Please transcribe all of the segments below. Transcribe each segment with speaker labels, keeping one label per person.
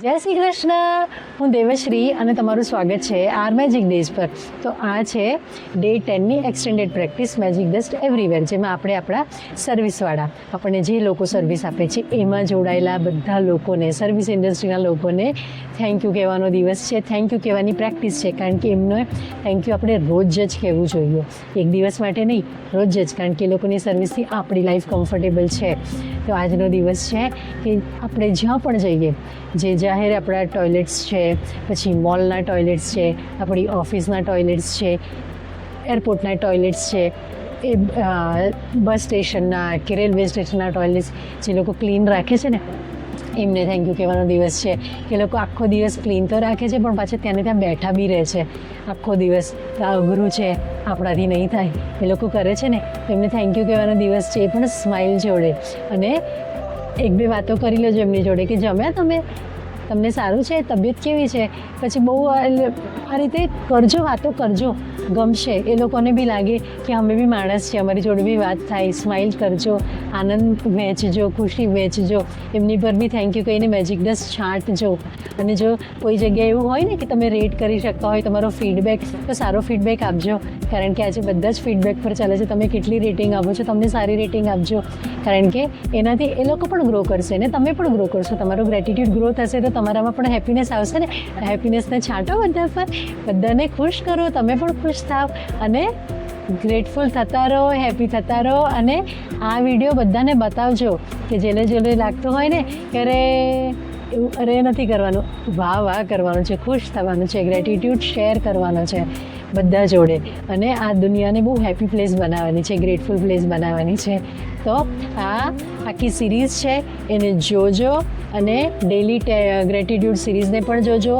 Speaker 1: જય શ્રી કૃષ્ણ. હું દેવશ્રી અને તમારું સ્વાગત છે આર મેજિક ડેઝ પર. તો આ છે ડે 10ની extended practice magic dust everywhere, જેમાં આપણે આપણા સર્વિસવાળા આપણને જે લોકો સર્વિસ આપે છે એમાં જોડાયેલા બધા લોકોને, સર્વિસ ઇન્ડસ્ટ્રીના લોકોને થેન્ક યુ કહેવાનો દિવસ છે. થેન્ક યુ કહેવાની પ્રેક્ટિસ છે, કારણ કે એમને થેન્ક યુ આપણે રોજ જ કહેવું જોઈએ, એક દિવસ માટે નહીં, રોજ જ, કારણ કે એ લોકોની સર્વિસથી આપણી લાઈફ કમ્ફર્ટેબલ છે. તો આજનો દિવસ છે કે આપણે જ્યાં પણ જઈએ, જે જાહેર આપણા ટોયલેટ્સ છે, પછી મોલના ટોયલેટ્સ છે, આપણી ઓફિસના ટોયલેટ્સ છે, એરપોર્ટના ટોયલેટ્સ છે, એ બસ સ્ટેશનના કે રેલવે સ્ટેશનના ટોયલેટ્સ જે લોકો ક્લીન રાખે છે ને, એમને થેન્ક યુ કહેવાનો દિવસ છે. કે લોકો આખો દિવસ ક્લીન તો રાખે છે, પણ પાછા ત્યાંને ત્યાં બેઠા બી રહે છે આખો દિવસ. તો આ અઘરું છે, આપણાથી નહીં થાય, એ લોકો કરે છે ને, તો એમને થેન્ક યુ કહેવાનો દિવસ છે, એ પણ સ્માઇલ જોડે. અને એક બે વાતો કરી લેજો એમની જોડે કે જમ્યા તમે, તમને સારું છે, તબિયત કેવી છે. પછી બહુ આ રીતે કરજો, વાતો કરજો, ગમશે એ લોકોને બી લાગે કે અમે બી માણસ છીએ, અમારી જોડે બી વાત થાય. સ્માઇલ કરજો, આનંદ વહેંચજો, ખુશી વહેંચજો, એમની પર બી થેન્ક યુ કહીને મેજિક ડસ્ટ છાંટજો. અને જો કોઈ જગ્યાએ એવું હોય ને કે તમે રેટ કરી શકતા હોય તમારો ફીડબેક, તો સારો ફીડબેક આપજો, કારણ કે આજે બધા જ ફીડબેક પર ચાલે છે. તમે કેટલી રેટિંગ આપો છો, તમને સારી રેટિંગ આપજો, કારણ કે એનાથી એ લોકો પણ ગ્રો કરશે ને તમે પણ ગ્રો કરશો. તમારો ગ્રેટિટ્યૂડ ગ્રો થશે તો તમારામાં પણ હેપીનેસ આવશે ને. હેપીનેસને છાંટો બધા પર, બધાને ખુશ કરો, તમે પણ ખુશ થાવ અને ગ્રેટફુલ થતા રહો, હેપી થતા રહો. અને આ વિડીયો બધાને બતાવજો કે જેને જેને લાગતું હોય ને કે અરે એવું અરે નથી કરવાનું, વાહ વાહ કરવાનું છે, ખુશ થવાનું છે, ગ્રેટિટ્યૂડ શેર કરવાનો છે બધા જોડે. અને આ દુનિયાને બહુ હેપી પ્લેસ બનાવવાની છે, ગ્રેટફુલ પ્લેસ બનાવવાની છે. તો આ આખી સિરીઝ છે એને જોજો, અને ડેલી ગ્રેટિટ્યૂડ સિરીઝને પણ જોજો.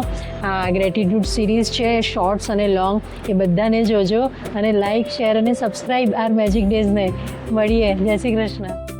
Speaker 1: આ ગ્રેટિટ્યૂડ સિરીઝ છે શોર્ટ્સ અને લોંગ, એ બધાને જોજો. અને લાઇક, શેર અને સબસ્ક્રાઈબ આર મેજિક ડેઝને. મળીએ. જય શ્રી કૃષ્ણ.